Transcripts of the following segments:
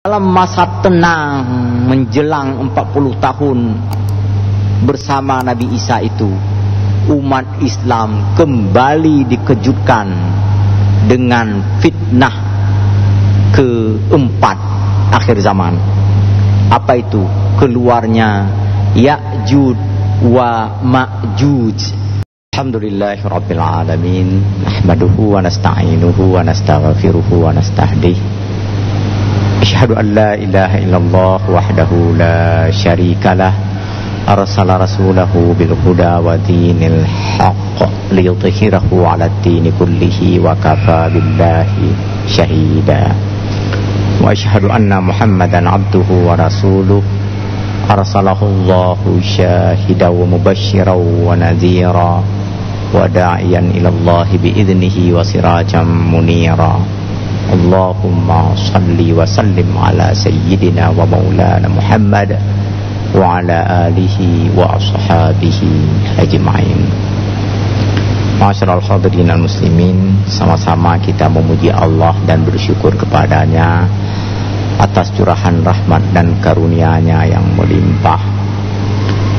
Dalam masa tenang menjelang 40 tahun bersama Nabi Isa itu, umat Islam kembali dikejutkan dengan fitnah keempat akhir zaman. Apa itu? Keluarnya Ya'juj wa Ma'juj. Alhamdulillahirabbil alamin. Nahmaduhu wa nasta'inuhu wa nastaghfiruhu wa nastahdihi. Asyhadu an la ilaha illallah wahdahu la syarikalah. Arsala rasulahu bil huda wa dinil haqq liyudhhirahu 'ala ad-dini kullihi wa kafa billahi syahida. Wa asyhadu anna Muhammadan 'abduhu wa rasuluh. Arsalahu Allahu syahidan wa mubasysyiran wa nadhira wa da'iyan ila Allah bi idnihi wa sirajan munira. Allahumma salli wa sallim ala sayyidina wa maulana Muhammad wa ala alihi wa ashabihi ajma'in. Masyaallah hadirin muslimin, sama-sama kita memuji Allah dan bersyukur kepadanya atas curahan rahmat dan karunia-Nya yang melimpah.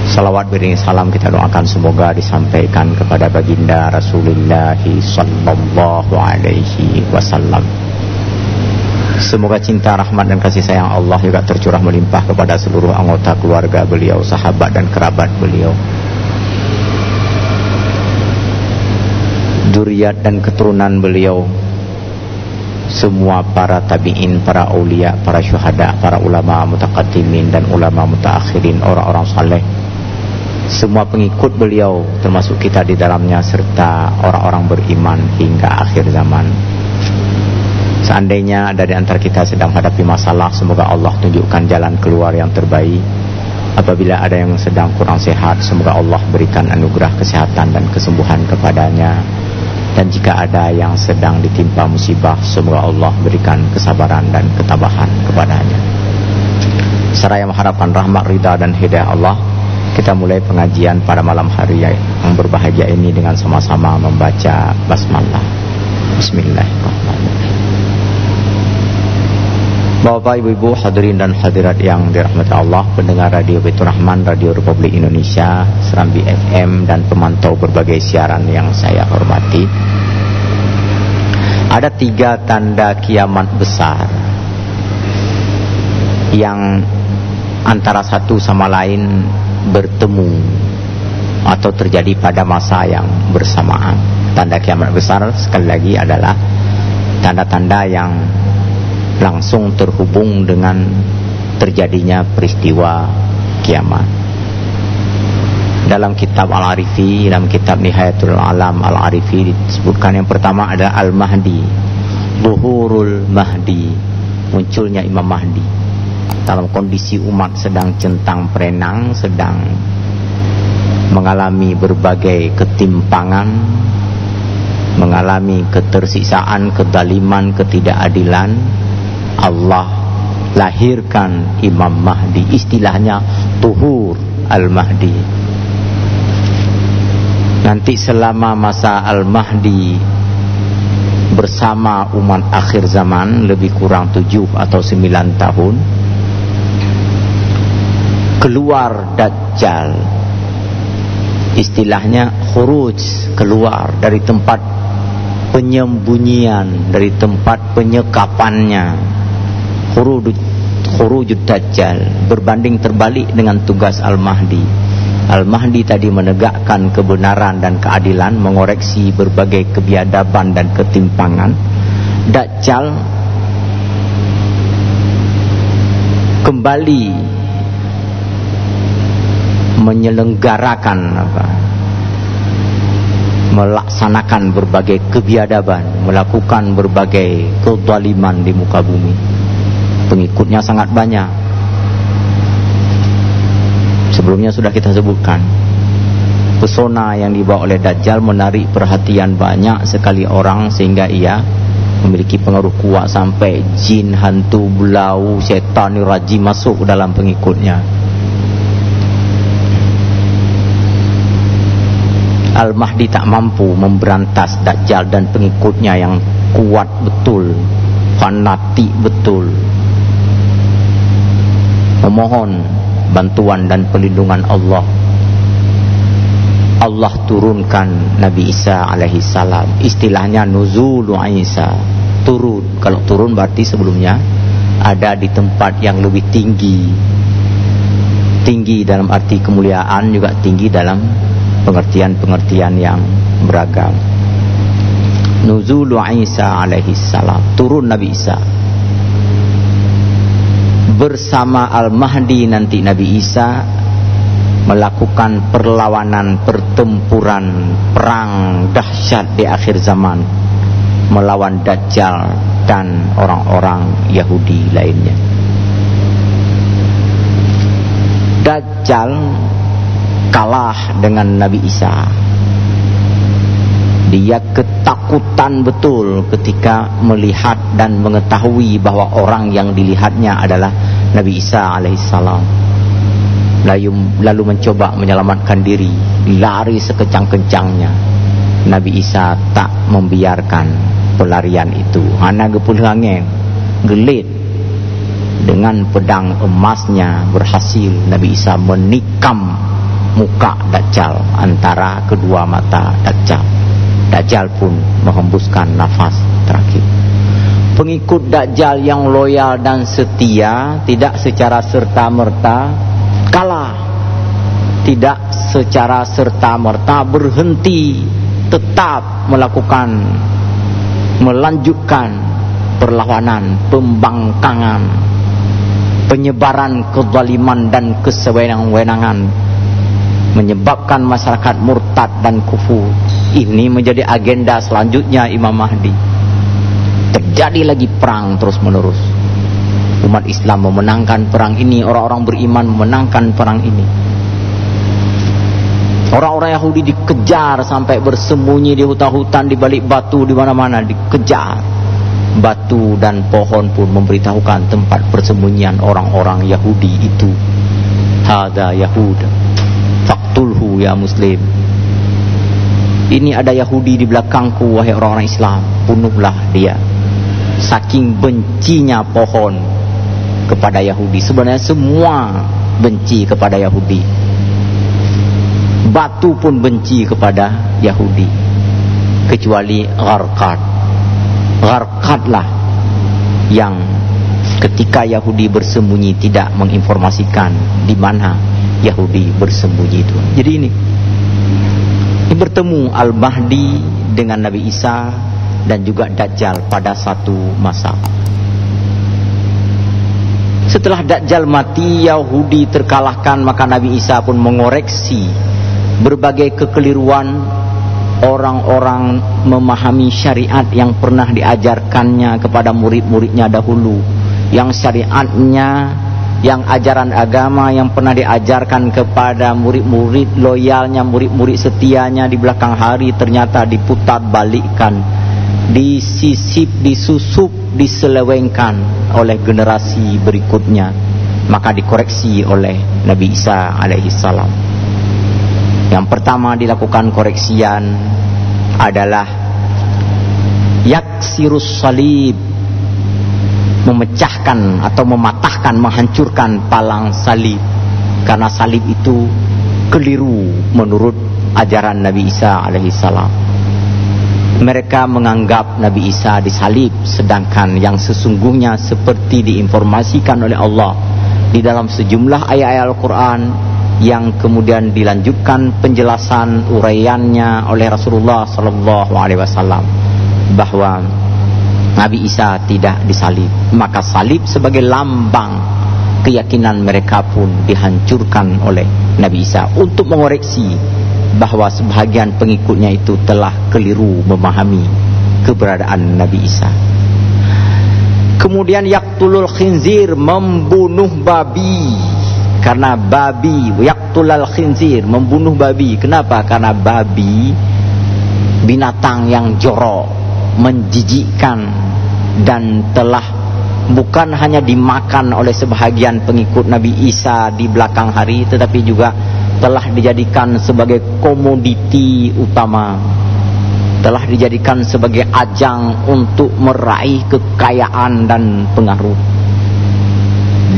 Salawat beriring salam kita doakan semoga disampaikan kepada baginda Rasulullah sallallahu alaihi wasallam. Semoga cinta, rahmat dan kasih sayang Allah juga tercurah melimpah kepada seluruh anggota keluarga beliau, sahabat dan kerabat beliau, dzurriyyat dan keturunan beliau, semua para tabi'in, para aulia, para syuhada, para ulama mutaqaddimin dan ulama mutaakhirin, orang-orang saleh, semua pengikut beliau termasuk kita di dalamnya, serta orang-orang beriman hingga akhir zaman. Seandainya ada di antara kita sedang hadapi masalah, semoga Allah tunjukkan jalan keluar yang terbaik. Apabila ada yang sedang kurang sehat, semoga Allah berikan anugerah kesehatan dan kesembuhan kepadanya. Dan jika ada yang sedang ditimpa musibah, semoga Allah berikan kesabaran dan ketabahan kepadanya. Seraya mengharapkan rahmat, ridha dan hidayah Allah, kita mulai pengajian pada malam hari yang berbahagia ini dengan sama-sama membaca basmalah. Bismillahirrahmanirrahim. Bapak, Ibu-ibu, hadirin dan hadirat yang dirahmati Allah, pendengar Radio Baitur Rahman, Radio Republik Indonesia, Serambi FM, dan pemantau berbagai siaran yang saya hormati. Ada 3 tanda kiamat besar yang antara satu sama lain bertemu atau terjadi pada masa yang bersamaan. Tanda kiamat besar sekali lagi adalah tanda-tanda yang langsung terhubung dengan terjadinya peristiwa kiamat. Dalam kitab Al-Arifi, dalam kitab Nihayatul Alam Al-Arifi disebutkan yang pertama adalah Al-Mahdi, Zuhurul Mahdi, munculnya Imam Mahdi dalam kondisi umat sedang centang perenang, sedang mengalami berbagai ketimpangan, mengalami ketersiksaan, kezaliman, ketidakadilan. Allah lahirkan Imam Mahdi, istilahnya Tuhur Al-Mahdi. Nanti selama masa Al-Mahdi bersama umat akhir zaman, lebih kurang 7 atau 9 tahun, keluar Dajjal, istilahnya khuruj, keluar dari tempat penyembunyian, dari tempat penyekapannya. Khurujud Dajjal berbanding terbalik dengan tugas Al-Mahdi. Al-Mahdi tadi menegakkan kebenaran dan keadilan, mengoreksi berbagai kebiadaban dan ketimpangan. Dajjal kembali menyelenggarakan melaksanakan berbagai kebiadaban, melakukan berbagai kezaliman di muka bumi. Pengikutnya sangat banyak. Sebelumnya sudah kita sebutkan, pesona yang dibawa oleh Dajjal menarik perhatian banyak sekali orang, sehingga ia memiliki pengaruh kuat sampai jin, hantu, belau, setan, rajim masuk dalam pengikutnya. Al-Mahdi tak mampu memberantas Dajjal dan pengikutnya yang kuat betul, fanatik betul. memohon bantuan dan perlindungan Allah. Allah turunkan Nabi Isa alaihi salam. Istilahnya nuzulu Isa, turun. Kalau turun berarti sebelumnya ada di tempat yang lebih tinggi. Tinggi dalam arti kemuliaan, juga tinggi dalam pengertian-pengertian yang beragam. Nuzulu Isa alaihi salam, turun Nabi Isa. Bersama Al-Mahdi nanti Nabi Isa melakukan perlawanan, pertempuran, perang dahsyat di akhir zaman melawan Dajjal dan orang-orang Yahudi lainnya. Dajjal kalah dengan Nabi Isa. Dia ketakutan betul ketika melihat dan mengetahui bahwa orang yang dilihatnya adalah Nabi Isa alaihissalam. Lalu mencoba menyelamatkan diri, lari sekecang-kencangnya. Nabi Isa tak membiarkan pelarian itu. Hana gepulhangen, gelit. Dengan pedang emasnya berhasil Nabi Isa menikam muka Dajjal antara kedua mata Dajjal. Dajjal pun menghembuskan nafas terakhir. Pengikut Dajjal yang loyal dan setia tidak secara serta-merta kalah, tidak secara serta-merta berhenti, tetap melanjutkan perlawanan, pembangkangan, penyebaran kezaliman dan kesewenang-wenangan, menyebabkan masyarakat murtad dan kufur. Ini menjadi agenda selanjutnya Imam Mahdi. Terjadi lagi perang terus-menerus. Umat Islam memenangkan perang ini, orang-orang beriman memenangkan perang ini. Orang-orang Yahudi dikejar sampai bersembunyi di hutan-hutan, di balik batu, di mana-mana dikejar. Batu dan pohon pun memberitahukan tempat persembunyian orang-orang Yahudi itu. Hada Yahuda, faktulhu ya Muslim. Ini ada Yahudi di belakangku, wahai orang-orang Islam, bunuhlah dia. Saking bencinya pohon kepada Yahudi. Sebenarnya semua benci kepada Yahudi. Batu pun benci kepada Yahudi, kecuali Gharqad. Gharqadlah yang ketika Yahudi bersembunyi tidak menginformasikan di mana Yahudi bersembunyi itu. Jadi ini bertemu Al-Mahdi dengan Nabi Isa dan juga Dajjal pada satu masa. Setelah Dajjal mati, Yahudi terkalahkan, maka Nabi Isa pun mengoreksi berbagai kekeliruan orang-orang memahami syariat yang pernah diajarkannya kepada murid-muridnya dahulu, yang syariatnya, yang ajaran agama yang pernah diajarkan kepada murid-murid loyalnya, murid-murid setianya di belakang hari ternyata diputar balikkan, disisip, disusup, diselewengkan oleh generasi berikutnya. Maka dikoreksi oleh Nabi Isa alaihissalam. Yang pertama dilakukan koreksian adalah yaksirus salib, memecahkan atau mematahkan, menghancurkan palang salib. Karena salib itu keliru menurut ajaran Nabi Isa alaihissalam. Mereka menganggap Nabi Isa disalib, sedangkan yang sesungguhnya seperti diinformasikan oleh Allah di dalam sejumlah ayat-ayat Al-Quran, yang kemudian dilanjutkan penjelasan uraiannya oleh Rasulullah SAW, bahwa Nabi Isa tidak disalib. Maka salib sebagai lambang keyakinan mereka pun dihancurkan oleh Nabi Isa untuk mengoreksi bahwa sebahagian pengikutnya itu telah keliru memahami keberadaan Nabi Isa. Kemudian yaktulul khinzir, membunuh babi. Karena babi, yaktulul khinzir, membunuh babi. Kenapa? Karena babi binatang yang jorok, menjijikkan, dan telah bukan hanya dimakan oleh sebahagian pengikut Nabi Isa di belakang hari, tetapi juga telah dijadikan sebagai komoditi utama, telah dijadikan sebagai ajang untuk meraih kekayaan dan pengaruh.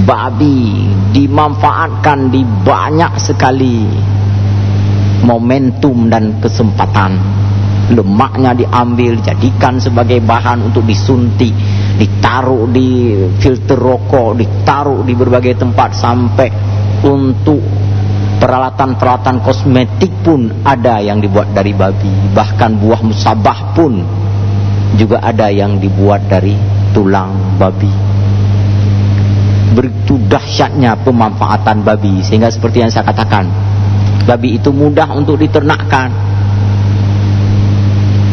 Babi dimanfaatkan di banyak sekali momentum dan kesempatan. Lemaknya diambil, dijadikan sebagai bahan untuk disuntik, ditaruh di filter rokok, ditaruh di berbagai tempat, sampai untuk peralatan-peralatan kosmetik pun ada yang dibuat dari babi. Bahkan buah musabah pun juga ada yang dibuat dari tulang babi. Begitu dahsyatnya pemanfaatan babi, sehingga seperti yang saya katakan, babi itu mudah untuk diternakkan.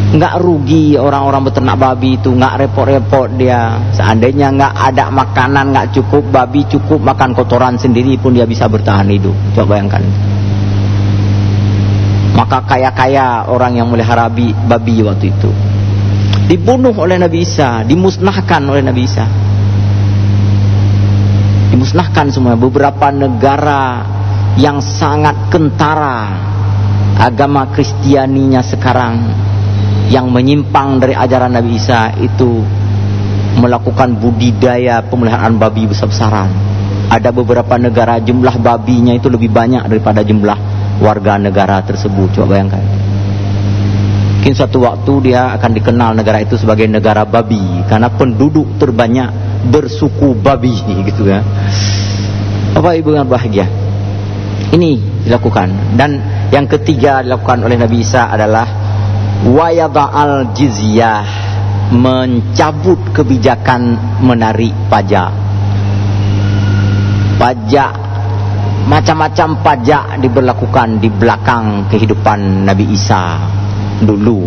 Nggak rugi orang-orang beternak babi itu, nggak repot-repot dia. Seandainya nggak ada makanan, nggak cukup, babi cukup makan kotoran sendiri pun dia bisa bertahan hidup. Coba bayangkan. Maka kaya-kaya orang yang melihara babi waktu itu dibunuh oleh Nabi Isa, dimusnahkan oleh Nabi Isa, dimusnahkan semua. Beberapa negara yang sangat kentara agama Kristianinya sekarang, yang menyimpang dari ajaran Nabi Isa itu, melakukan budidaya pemeliharaan babi besar-besaran. Ada beberapa negara jumlah babinya itu lebih banyak daripada jumlah warga negara tersebut. Coba bayangkan. Mungkin suatu waktu dia akan dikenal negara itu sebagai negara babi, karena penduduk terbanyak bersuku babi, gitu ya. Bapak Ibu yang bahagia, ini dilakukan. Dan yang ketiga dilakukan oleh Nabi Isa adalah wayada'al jizyah, mencabut kebijakan menarik pajak. Pajak, macam-macam pajak diberlakukan di belakang kehidupan Nabi Isa dulu.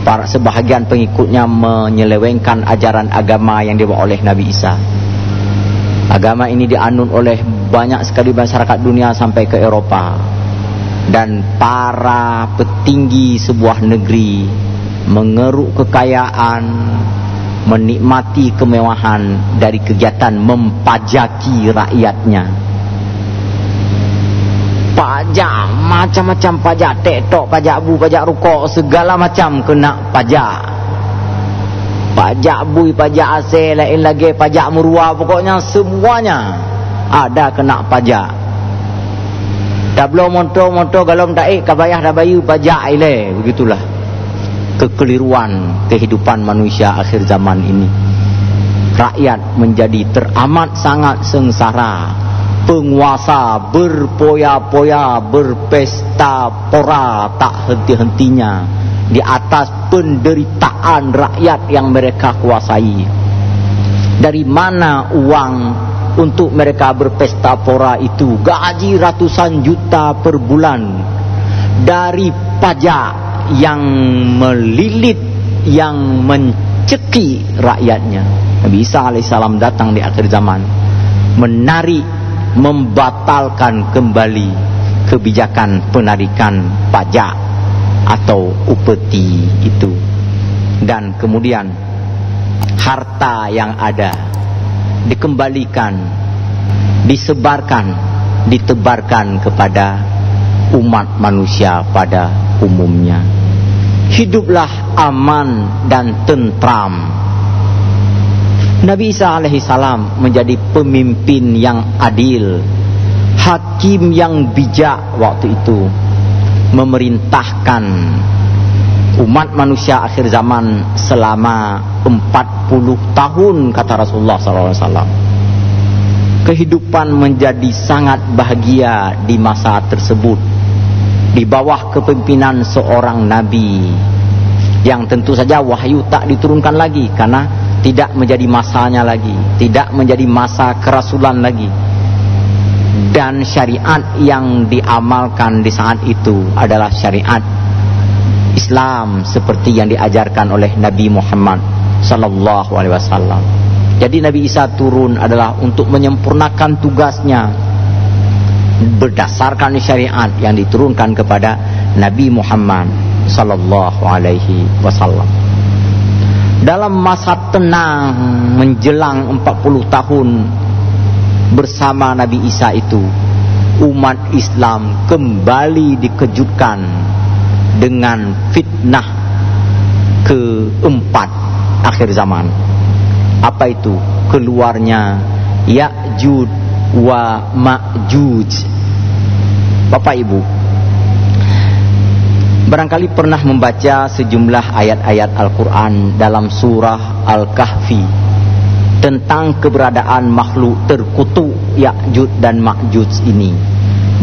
Para sebahagian pengikutnya menyelewengkan ajaran agama yang dibawa oleh Nabi Isa. Agama ini dianut oleh banyak sekali masyarakat dunia sampai ke Eropa. Dan para petinggi sebuah negeri mengeruk kekayaan, menikmati kemewahan dari kegiatan mempajaki rakyatnya. Pajak, macam-macam pajak, tektok, pajak bu, pajak rokok, segala macam kena pajak. Pajak bui, pajak asing, lain lagi pajak meruah, pokoknya semuanya ada kena pajak. Dah belum motor kalau tak kabayah dah bayu pajak ile. Begitulah kekeliruan kehidupan manusia akhir zaman ini. Rakyat menjadi teramat sangat sengsara. Penguasa berpoya-poya, berpesta pora tak henti-hentinya di atas penderitaan rakyat yang mereka kuasai. Dari mana uang untuk mereka berpesta pora itu? Gaji ratusan juta per bulan dari pajak yang melilit, yang mencekik rakyatnya. Nabi Isa alaihissalam datang di akhir zaman, menarik, membatalkan kembali kebijakan penarikan pajak atau upeti itu. Dan kemudian harta yang ada dikembalikan, disebarkan, ditebarkan kepada umat manusia pada umumnya. Hiduplah aman dan tentram. Nabi Isa alaihissalam menjadi pemimpin yang adil, hakim yang bijak waktu itu, memerintahkan umat manusia akhir zaman selama 40 tahun, kata Rasulullah SAW. Kehidupan menjadi sangat bahagia di masa tersebut, di bawah kepemimpinan seorang Nabi yang tentu saja wahyu tak diturunkan lagi, karena tidak menjadi masanya lagi, tidak menjadi masa kerasulan lagi. Dan syariat yang diamalkan di saat itu adalah syariat Islam seperti yang diajarkan oleh Nabi Muhammad sallallahu alaihi wasallam. Jadi Nabi Isa turun adalah untuk menyempurnakan tugasnya berdasarkan syariat yang diturunkan kepada Nabi Muhammad sallallahu alaihi wasallam. Dalam masa tenang menjelang 40 tahun bersama Nabi Isa itu, umat Islam kembali dikejutkan dengan fitnah keempat akhir zaman. Apa itu? Keluarnya Ya'juj wa Ma'juj. Bapak Ibu, barangkali pernah membaca sejumlah ayat-ayat Al-Quran dalam surah Al-Kahfi tentang keberadaan makhluk terkutuk Ya'juj dan Ma'juj ini.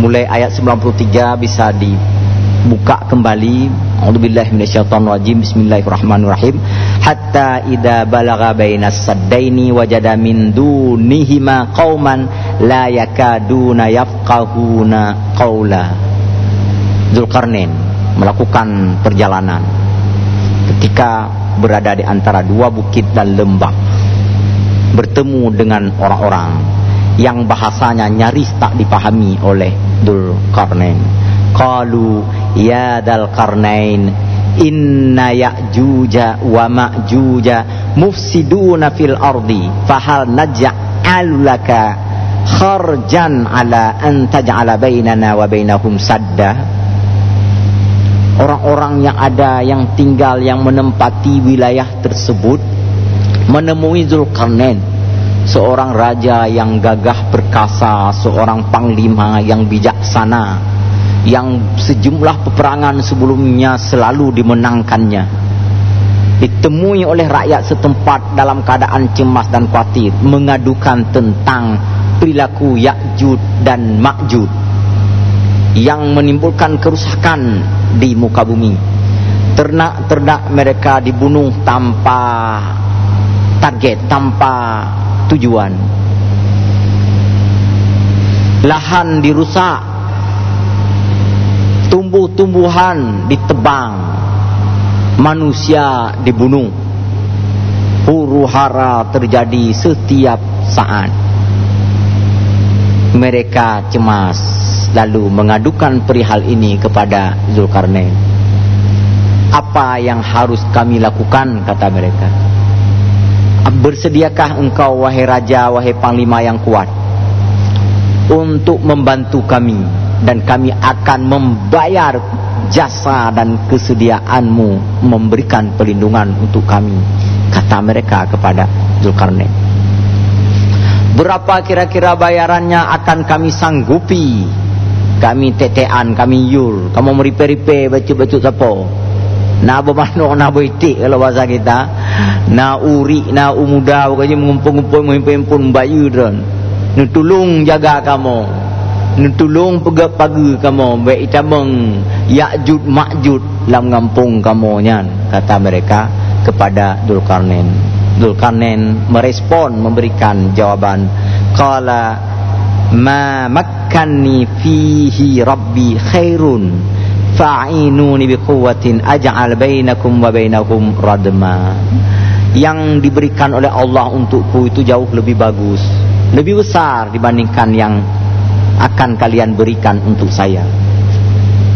Mulai ayat 93 bisa dibuka kembali. A'udzubillahi minasyaitonirrajim. Bismillahirrahmanirrahim. Hatta idza balagha bainas saddaini wajada min dunihima qauman la yakaduna yafqahuna qaula. Dzulqarnain melakukan perjalanan ketika berada di antara dua bukit dan lembah, bertemu dengan orang-orang yang bahasanya nyaris tak dipahami oleh Dzulqarnain. Qalu ya Dzulqarnain inna Ya'juja wa Ma'juja mufsiduna fil ardi fahal naj'alu laka kharjan ala an taj'ala bainana wa bainahum sadda. Orang-orang yang ada, yang tinggal, yang menempati wilayah tersebut menemui Dzulqarnain, seorang raja yang gagah perkasa, seorang panglima yang bijaksana, yang sejumlah peperangan sebelumnya selalu dimenangkannya. Ditemui oleh rakyat setempat dalam keadaan cemas dan khawatir, mengadukan tentang perilaku Ya'juj dan Ma'juj yang menimbulkan kerusakan di muka bumi. Ternak-ternak mereka dibunuh tanpa target, tanpa tujuan. Lahan dirusak, tumbuh-tumbuhan ditebang, manusia dibunuh. Huru-hara terjadi setiap saat. Mereka cemas, lalu mengadukan perihal ini kepada Dzulqarnain. Apa yang harus kami lakukan, kata mereka. Bersediakah engkau, wahai raja, wahai panglima yang kuat, untuk membantu kami, dan kami akan membayar jasa dan kesediaanmu memberikan perlindungan untuk kami, kata mereka kepada Dzulqarnain. Berapa kira-kira bayarannya akan kami sanggupi? Kami tetean, kami yul. Kamu meripe-ripe baju-baju siapa? Na bermanuk, na beritik kalau bahasa kita. Na uri, na umuda, pokoknya mengumpul-ngumpul, menghimpun bayu dan. Nutulung jaga kamu. Nutulung pegap-pagi kamu. Baik itameng Ya'juj Ma'juj dalam ngampung kamu nyan, kata mereka kepada Dzulqarnain. Dzulqarnain merespon, memberikan jawaban. Qala ma makkanni fihi rabbi khairun fa'inuni biquwwatin aj'al bainakum wa bainahum radma. Yang diberikan oleh Allah untukku itu jauh lebih bagus, lebih besar dibandingkan yang akan kalian berikan untuk saya.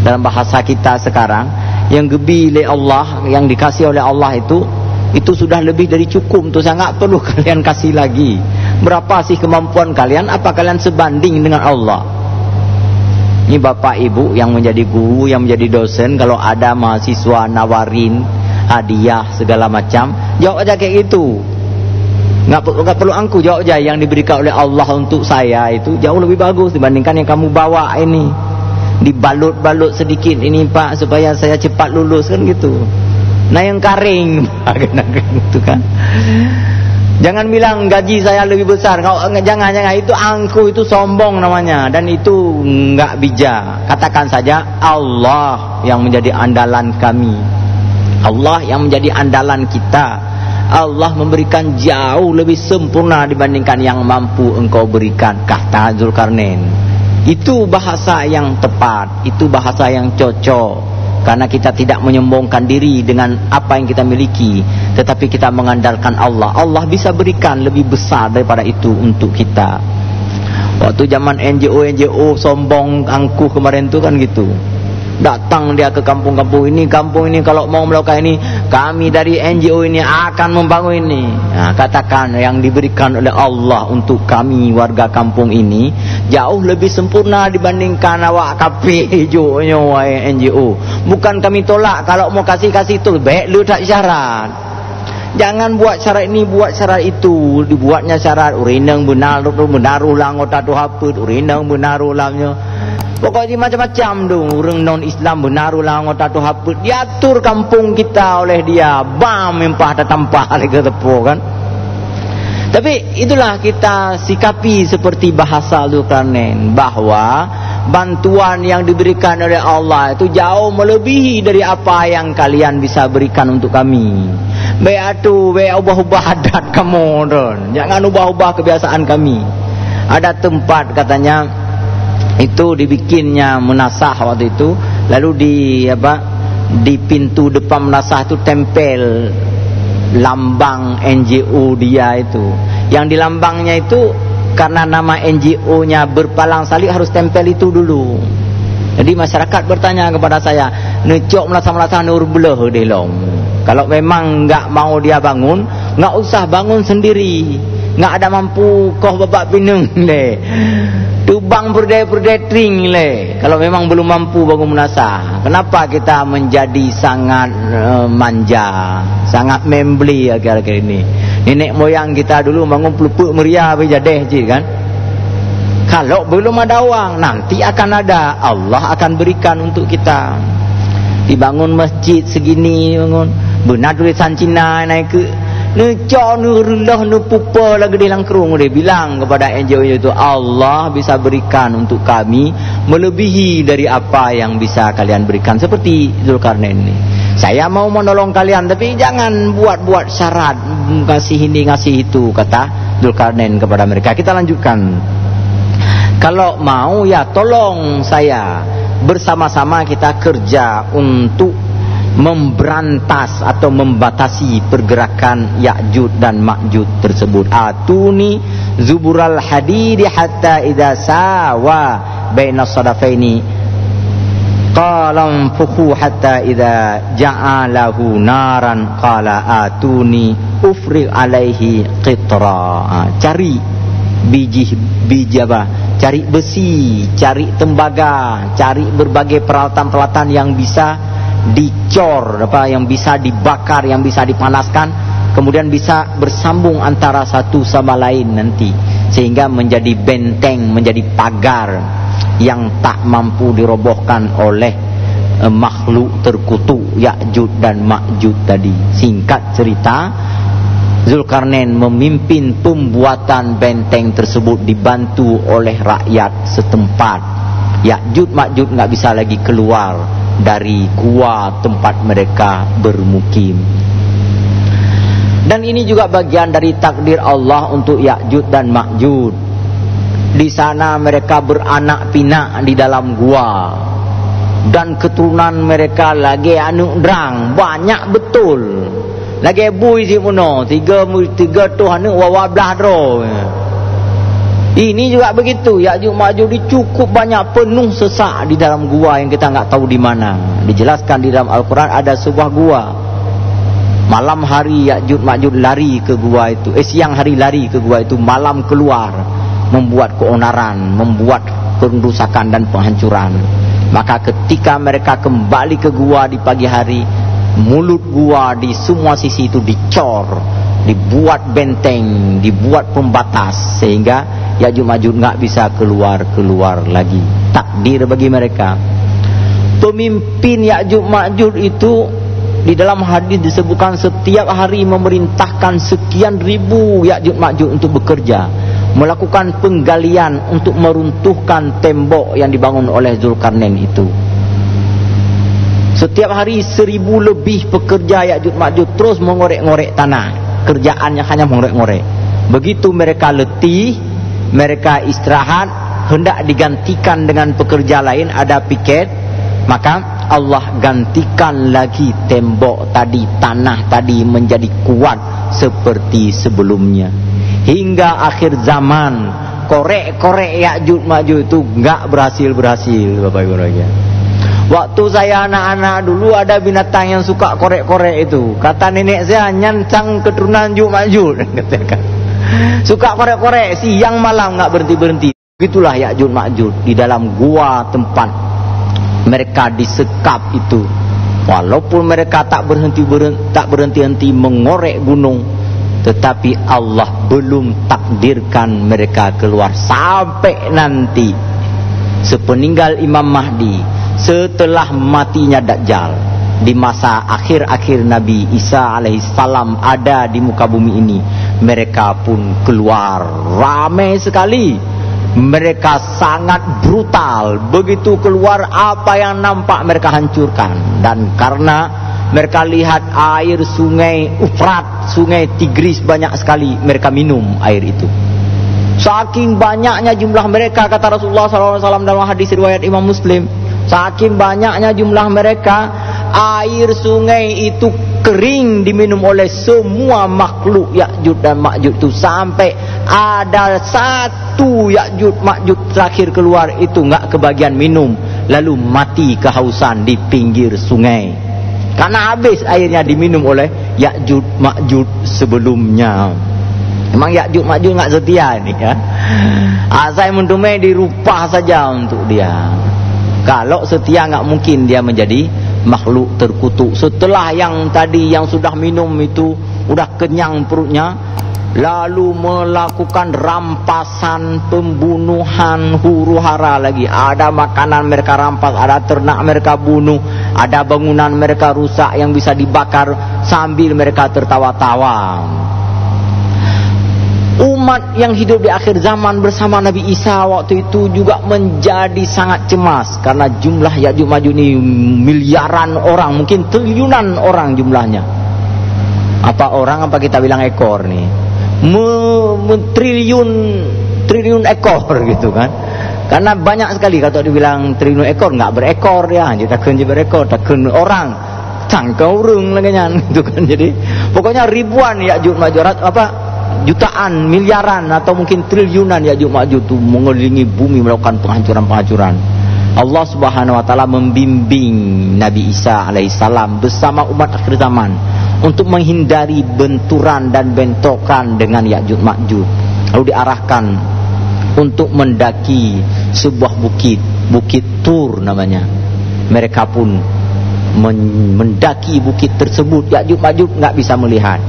Dalam bahasa kita sekarang, yang gebi oleh Allah, yang dikasih oleh Allah itu sudah lebih dari cukup. Itu saya nggak perlu kalian kasih lagi. Berapa sih kemampuan kalian? Apa kalian sebanding dengan Allah? Ini bapak ibu yang menjadi guru, yang menjadi dosen, kalau ada mahasiswa nawarin hadiah segala macam, jawab aja kayak gitu. Nggak perlu angku, jawab aja yang diberikan oleh Allah untuk saya itu jauh lebih bagus dibandingkan yang kamu bawa ini. Dibalut-balut sedikit ini Pak supaya saya cepat lulus, kan gitu. Nah yang karing gitu kan. Jangan bilang gaji saya lebih besar. Jangan itu angku, itu sombong namanya, dan itu enggak bijak. Katakan saja Allah yang menjadi andalan kami, Allah yang menjadi andalan kita. Allah memberikan jauh lebih sempurna dibandingkan yang mampu engkau berikan, kata Dzulqarnain. Itu bahasa yang tepat, itu bahasa yang cocok. Karena kita tidak menyombongkan diri dengan apa yang kita miliki, tetapi kita mengandalkan Allah. Allah bisa berikan lebih besar daripada itu untuk kita. Waktu zaman NGO sombong angkuh kemarin itu kan gitu. Datang dia ke kampung ini kalau mau melakukan ini, kami dari NGO ini akan membangun ini. Nah, katakan yang diberikan oleh Allah untuk kami warga kampung ini jauh lebih sempurna dibandingkan awak kape hijaunya NGO. Bukan kami tolak, kalau mau kasih tu baik lu tak syarat. Jangan buat syarat ini, buat syarat itu. Dibuatnya syarat urinang benaruh lah anggota tu haput, urinang benaruh lahnya. Pokoknya macam-macam tu. Orang non-Islam benaruh lah anggota tu haput. Diatur kampung kita oleh dia. Bam, mempah tak tampah lagi ke tepuk kan. Tapi itulah kita sikapi seperti bahasa Zulkarnain, bahwa bantuan yang diberikan oleh Allah itu jauh melebihi dari apa yang kalian bisa berikan untuk kami. Baik atu, baik ubah-ubah adat kamu, don. Jangan ubah-ubah kebiasaan kami. Ada tempat katanya itu dibikinnya menasah waktu itu, lalu di pintu depan menasah itu tempel lambang NGO dia itu. Yang di lambangnya itu karena nama NGO-nya berpalang salib harus tempel itu dulu. Jadi masyarakat bertanya kepada saya, necok melasa-melasa nur belah deh long. Kalau memang enggak mau dia bangun, enggak usah bangun sendiri. Enggak ada mampu kau babak pineng le. Tubang berdai-berdai tring le. Kalau memang belum mampu bangun menasah. Kenapa kita menjadi sangat manja, sangat membeli akhir-akhir ini? Nenek moyang kita dulu bangun pelupuk meriah berjadeh je kan. Kalau belum ada uang, nanti akan ada. Allah akan berikan untuk kita. Dibangun masjid segini, bangun benar tulisan Cina naik ke necok nurullah nupupa lagi di langkrung. Dia bilang kepada NGO itu, Allah bisa berikan untuk kami melebihi dari apa yang bisa kalian berikan. Seperti Zulkarnain ini, saya mau menolong kalian, tapi jangan buat-buat syarat ngasih ini ngasih itu, kata Zulkarnain kepada mereka. Kita lanjutkan. Kalau mau ya tolong saya, bersama-sama kita kerja untuk memberantas atau membatasi pergerakan Ya'juj dan Ma'juj tersebut. Atuni zubural hadidi hatta idza sawa baina sadafaini qala fuhu hatta idza ja'alahu naran qala atuni ufri alaihi qitra. Cari biji apa? Cari besi, cari tembaga, cari berbagai peralatan-peralatan yang bisa dicor, yang bisa dibakar, yang bisa dipanaskan, kemudian bisa bersambung antara satu sama lain nanti, sehingga menjadi benteng, menjadi pagar yang tak mampu dirobohkan oleh makhluk terkutuk Ya'juj dan Ma'juj tadi. Singkat cerita, Zulkarnain memimpin pembuatan benteng tersebut dibantu oleh rakyat setempat. Ya'juj Ma'juj enggak bisa lagi keluar dari gua tempat mereka bermukim. Dan ini juga bagian dari takdir Allah untuk Ya'juj dan Ma'juj. Di sana mereka beranak pinak di dalam gua, dan keturunan mereka lagi drang banyak betul. Lagi bui si muno tiga tu hanu wawablah dro. Ini juga begitu. Ya'juj Ma'juj cukup banyak, penuh sesak di dalam gua yang kita enggak tahu di mana. Dijelaskan di dalam Al-Quran ada sebuah gua. Malam hari Ya'juj Ma'juj lari ke gua itu. Siang hari lari ke gua itu, malam keluar membuat keonaran, membuat kerusakan dan penghancuran. Maka ketika mereka kembali ke gua di pagi hari, mulut gua di semua sisi itu dicor, dibuat benteng, dibuat pembatas, sehingga Ya'juj Ma'juj enggak bisa keluar lagi. Takdir bagi mereka. Pemimpin Ya'juj Ma'juj itu di dalam hadis disebutkan setiap hari memerintahkan sekian ribu Ya'juj Ma'juj untuk bekerja, melakukan penggalian untuk meruntuhkan tembok yang dibangun oleh Zulkarnain itu. Setiap hari 1000 lebih pekerja Ya'juj Ma'juj terus mengorek-ngorek tanah. Kerjaannya hanya mengorek-ngorek. Begitu mereka letih, mereka istirahat, hendak digantikan dengan pekerja lain, ada piket, maka Allah gantikan lagi tembok tadi, tanah tadi menjadi kuat seperti sebelumnya. Hingga akhir zaman, korek-korek Ya'juj Ma'juj itu enggak berhasil-berhasil, Bapak Ibu saudara. Waktu saya anak-anak dulu ada binatang yang suka korek-korek itu. Kata nenek saya, nyancang keturunan Ya'juj Ma'juj. Suka korek-korek siang malam enggak berhenti-berhenti. Begitulah Ya'juj Ma'juj di dalam gua tempat mereka disekap itu. Walaupun mereka tak berhenti-henti mengorek gunung, tetapi Allah belum takdirkan mereka keluar sampai nanti sepeninggal Imam Mahdi, setelah matinya Dajjal, di masa akhir-akhir Nabi Isa alaihissalam ada di muka bumi ini. Mereka pun keluar ramai sekali. Mereka sangat brutal. Begitu keluar, apa yang nampak mereka hancurkan. Dan karena mereka lihat air sungai Ufrat, sungai Tigris banyak sekali, mereka minum air itu. Saking banyaknya jumlah mereka, kata Rasulullah SAW dalam hadis riwayat Imam Muslim, saking banyaknya jumlah mereka, air sungai itu kering diminum oleh semua makhluk Ya'juj dan Ma'juj itu, sampai ada satu Ya'juj Ma'juj terakhir keluar itu nggak kebagian minum, lalu mati kehausan di pinggir sungai karena habis airnya diminum oleh Ya'juj Ma'juj sebelumnya. Memang Ya'juj Ma'juj nggak setia nih ya. Saya mentumai dirupah saja untuk dia. Kalau setia nggak mungkin dia menjadi makhluk terkutuk. Setelah yang tadi yang sudah minum itu udah kenyang perutnya, lalu melakukan rampasan, pembunuhan, huru hara lagi. Ada makanan mereka rampas, ada ternak mereka bunuh, ada bangunan mereka rusak yang bisa dibakar sambil mereka tertawa-tawa. Umat yang hidup di akhir zaman bersama Nabi Isa waktu itu juga menjadi sangat cemas karena jumlah Ya'juj Ma'juj ini miliaran orang, mungkin triliunan orang jumlahnya. Apa orang, apa kita bilang ekor nih? Triliun ekor gitu kan? Karena banyak sekali, kalau dibilang triliun ekor nggak berekor ya, kita kunci berekor, tak kun orang, cangkau urung lagi gitu kan. Jadi pokoknya ribuan Ya'juj Ma'juj, apa jutaan, miliaran atau mungkin triliunan Ya'juj Ma'juj itu mengelilingi bumi melakukan penghancuran-penghancuran. Allah Subhanahu wa taala membimbing Nabi Isa alaihissalam bersama umat akhir zaman untuk menghindari benturan dan bentrokan dengan Ya'juj Ma'juj. Lalu diarahkan untuk mendaki sebuah bukit, Bukit Tur namanya. Mereka pun mendaki bukit tersebut. Ya'juj Ma'juj nggak bisa melihat.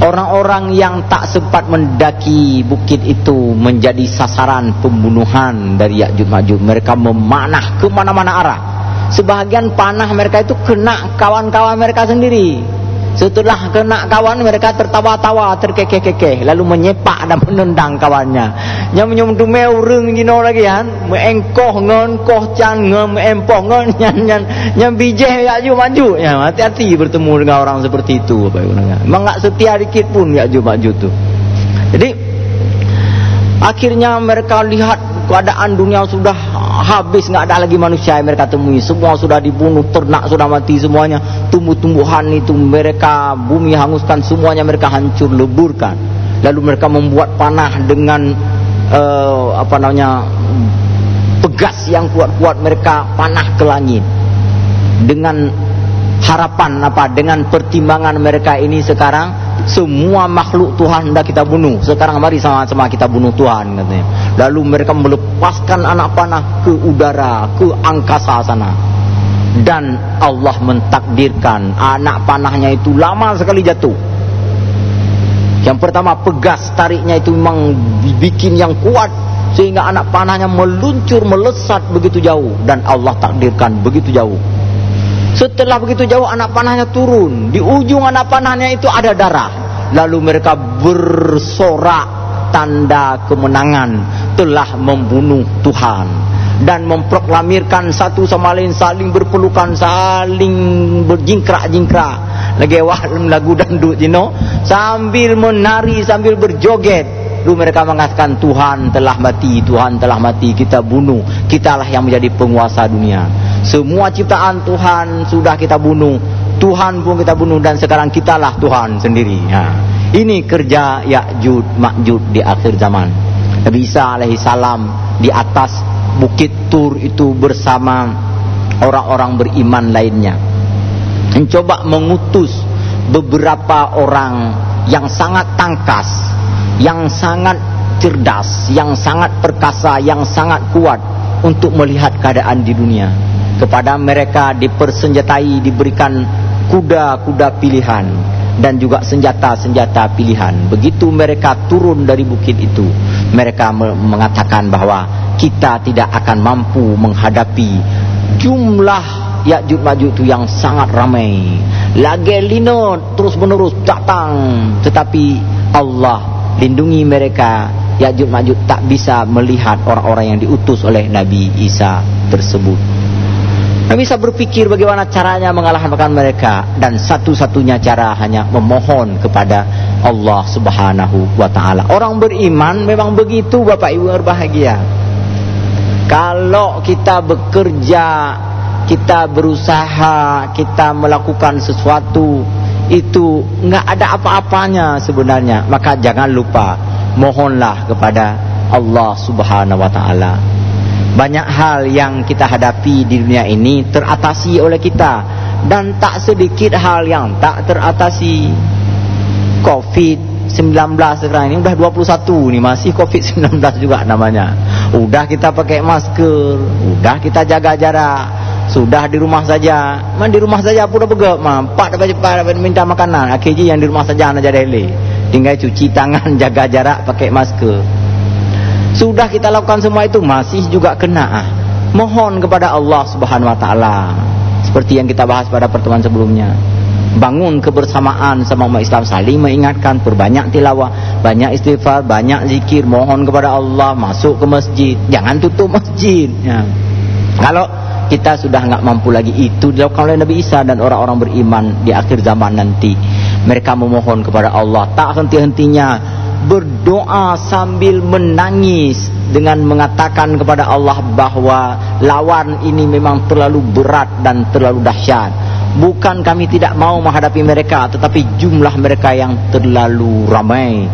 Orang-orang yang tak sempat mendaki bukit itu menjadi sasaran pembunuhan dari Ya'juj Ma'juj. Mereka memanah ke mana-mana arah. Sebahagian panah mereka itu kena kawan-kawan mereka sendiri. Setelah kena kawan, mereka tertawa-tawa, terkekeh-kekeh, lalu menyepak dan menendang kawannya. Yang menyum dumeu reung jino lagi kan, meengkoh ngon koh chan ngem empoh ngon nyan bijeh Ya'juj Ma'juj. Ya, hati-hati bertemu dengan orang seperti itu, Bapak Ibu. Memang enggak setia dikit pun Ya'juj Ma'juj itu. Jadi akhirnya mereka lihat keadaan dunia sudah habis, nggak ada lagi manusia yang mereka temui, semua sudah dibunuh, ternak sudah mati semuanya, tumbuh-tumbuhan itu mereka bumi hanguskan semuanya, mereka hancur leburkan. Lalu mereka membuat panah dengan pegas yang kuat-kuat, mereka panah ke langit dengan harapan dengan pertimbangan mereka ini sekarang semua makhluk Tuhan hendak kita bunuh. Sekarang mari sama-sama kita bunuh Tuhan, katanya. Lalu mereka melepaskan anak panah ke udara, ke angkasa sana. Dan Allah mentakdirkan anak panahnya itu lama sekali jatuh. Yang pertama pegas, tariknya itu memang bikin yang kuat sehingga anak panahnya meluncur, melesat begitu jauh. Dan Allah takdirkan begitu jauh. Setelah begitu jauh anak panahnya turun. Di ujung anak panahnya itu ada darah. Lalu mereka bersorak tanda kemenangan, telah membunuh Tuhan. Dan memproklamirkan satu sama lain, saling berpelukan, saling berjingkrak-jingkrak. Lagi lagu dangdut sambil menari, sambil berjoget. Lalu mereka mengatakan Tuhan telah mati, Tuhan telah mati, kita bunuh, kitalah yang menjadi penguasa dunia. Semua ciptaan Tuhan sudah kita bunuh, Tuhan pun kita bunuh, dan sekarang kitalah Tuhan sendiri. Ini kerja Ya'juj Ma'juj di akhir zaman. Nabi Isa alaihissalam di atas Bukit Tur itu bersama orang-orang beriman lainnya mencoba mengutus beberapa orang yang sangat tangkas, yang sangat cerdas, yang sangat perkasa, yang sangat kuat untuk melihat keadaan di dunia. Kepada mereka dipersenjatai, diberikan kuda-kuda pilihan dan juga senjata-senjata pilihan. Begitu mereka turun dari bukit itu, mereka mengatakan bahwa kita tidak akan mampu menghadapi jumlah Ya'juj Ma'juj itu yang sangat ramai. Lagi lino terus menerus datang, tetapi Allah lindungi mereka. Ya'juj Ma'juj tak bisa melihat orang-orang yang diutus oleh Nabi Isa tersebut. Nabi Isa berpikir bagaimana caranya mengalahkan mereka, dan satu-satunya cara hanya memohon kepada Allah Subhanahu wa taala. Orang beriman memang begitu, Bapak Ibu berbahagia. Kalau kita bekerja, kita berusaha, kita melakukan sesuatu, itu enggak ada apa-apanya sebenarnya, maka jangan lupa mohonlah kepada Allah Subhanahu wa taala. Banyak hal yang kita hadapi di dunia ini teratasi oleh kita, dan tak sedikit hal yang tak teratasi. Covid-19 sekarang ini udah 21 nih, masih Covid-19 juga namanya. Udah kita pakai masker, udah kita jaga jarak, sudah di rumah saja. Man di rumah saja pun udah begak, pak dapat minta makanan. Akhirnya yang di rumah saja anak jadi hele. Tinggal cuci tangan, jaga jarak, pakai masker. Sudah kita lakukan semua itu, masih juga kena. Mohon kepada Allah Subhanahu wa taala. Seperti yang kita bahas pada pertemuan sebelumnya. Bangun kebersamaan sama umat Islam, saling mengingatkan, perbanyak tilawah, banyak istighfar, banyak zikir, mohon kepada Allah, masuk ke masjid, jangan tutup masjid. Ya. Kalau kita sudah enggak mampu lagi, itu dilakukan oleh Nabi Isa dan orang-orang beriman di akhir zaman nanti. Mereka memohon kepada Allah, tak henti-hentinya berdoa sambil menangis, dengan mengatakan kepada Allah bahwa lawan ini memang terlalu berat dan terlalu dahsyat. Bukan kami tidak mau menghadapi mereka, tetapi jumlah mereka yang terlalu ramai.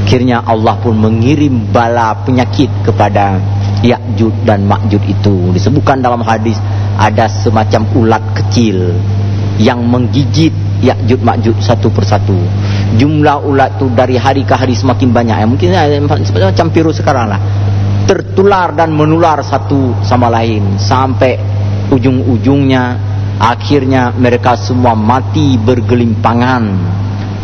Akhirnya Allah pun mengirim bala penyakit kepada Ya'juj dan Ma'juj itu. Disebutkan dalam hadis ada semacam ulat kecil yang menggigit Ya'juj Ma'juj satu persatu. Jumlah ulat itu dari hari ke hari semakin banyak. Mungkin macam virus sekarang lah, tertular dan menular satu sama lain, sampai ujung-ujungnya akhirnya mereka semua mati bergelimpangan.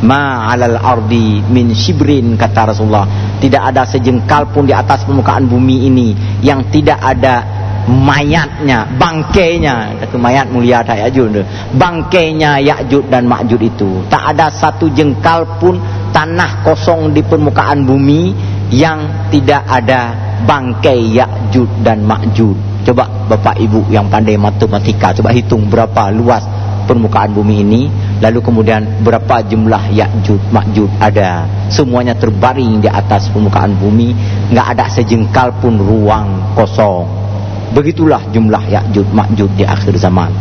Ma'alal ardi min shibrin, kata Rasulullah, tidak ada sejengkal pun di atas permukaan bumi ini yang tidak ada mayatnya, bangkainya. Kata mayat mulia tak Ya'juj, bangkainya Ya'juj dan Ma'juj itu. Tak ada satu jengkal pun tanah kosong di permukaan bumi yang tidak ada bangkai Ya'juj dan Ma'juj. Coba Bapak Ibu yang pandai matematika, coba hitung berapa luas permukaan bumi ini, lalu kemudian berapa jumlah Ya'juj Ma'juj ada. Semuanya terbaring di atas permukaan bumi, nggak ada sejengkal pun ruang kosong. Begitulah jumlah Ya'juj Ma'juj di akhir zaman.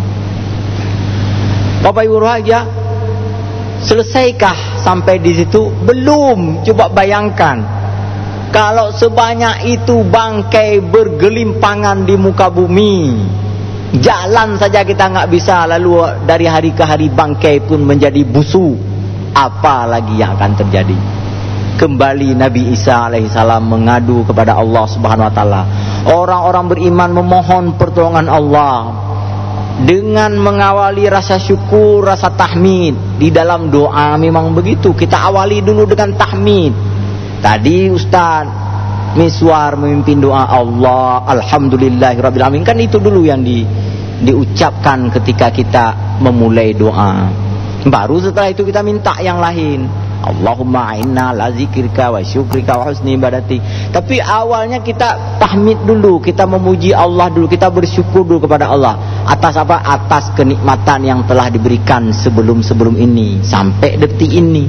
Bapak Ibu bahagia, selesaikah sampai di situ? Belum. Coba bayangkan, kalau sebanyak itu bangkai bergelimpangan di muka bumi, jalan saja kita nggak bisa, lalu dari hari ke hari bangkai pun menjadi busuk, apa lagi yang akan terjadi? Kembali Nabi Isa alaihissalam mengadu kepada Allah Subhanahu wa taala. Orang-orang beriman memohon pertolongan Allah dengan mengawali rasa syukur, rasa tahmid. Di dalam doa memang begitu, kita awali dulu dengan tahmid. Tadi Ustaz Miswar memimpin doa Allah alhamdulillahirabbil alamin, kan itu dulu yang diucapkan ketika kita memulai doa. Baru setelah itu kita minta yang lain. Allahumma a'inna ala zikrika wa syukrika wa husni ibadati. Tapi awalnya kita tahmid dulu, kita memuji Allah dulu, kita bersyukur dulu kepada Allah. Atas apa? Atas kenikmatan yang telah diberikan sebelum-sebelum ini sampai detik ini.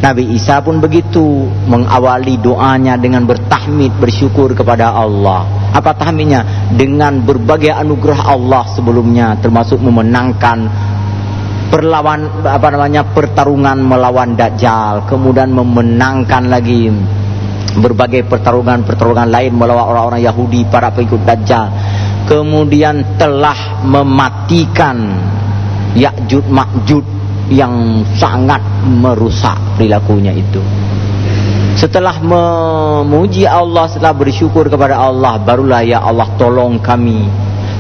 Nabi Isa pun begitu, mengawali doanya dengan bertahmid, bersyukur kepada Allah. Apa tahmidnya? Dengan berbagai anugerah Allah sebelumnya, termasuk memenangkan pertarungan melawan Dajjal, kemudian memenangkan lagi berbagai pertarungan lain melawan orang-orang Yahudi, para pengikut Dajjal. Kemudian telah mematikan Ya'juj Ma'juj yang sangat merusak perilakunya itu. Setelah memuji Allah, setelah bersyukur kepada Allah, barulah ya Allah tolong kami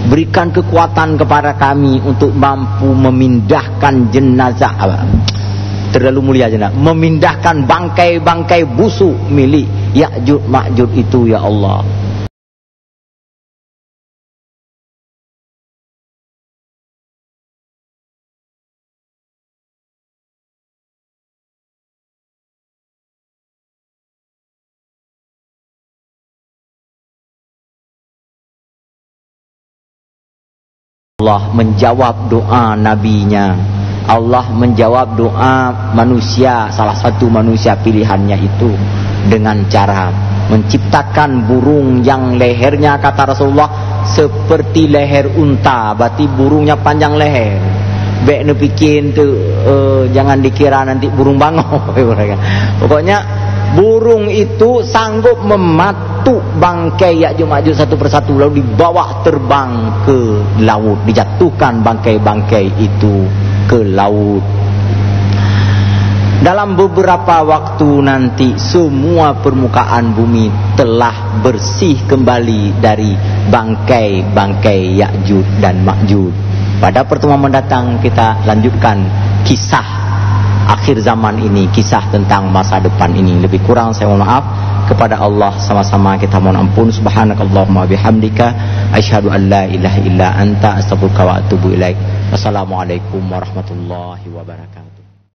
Berikan kekuatan kepada kami untuk mampu memindahkan jenazah, terlalu mulia jenazah, memindahkan bangkai-bangkai busuk milik Ya'juj Ma'juj itu ya Allah. Allah menjawab doa nabinya. Allah menjawab doa manusia, salah satu manusia pilihannya itu dengan cara menciptakan burung yang lehernya, kata Rasulullah, seperti leher unta. Berarti burungnya panjang leher. Baik ne bikin tu jangan dikira nanti burung bangau. Pokoknya burung itu sanggup mematuk bangkai Ya'juj Ma'juj satu persatu, lalu dibawa terbang ke laut, dijatuhkan bangkai-bangkai itu ke laut. Dalam beberapa waktu nanti semua permukaan bumi telah bersih kembali dari bangkai-bangkai Ya'juj dan Ma'juj. Pada pertemuan mendatang kita lanjutkan kisah akhir zaman ini, kisah tentang masa depan ini. Lebih kurang saya mohon maaf. Kepada Allah sama-sama kita mohon ampun. Subhanakallahumma bihamdika asyhadu an la ilaha illa anta astaghfiruka wa atubu ilaik. Wassalamualaikum warahmatullahi wabarakatuh.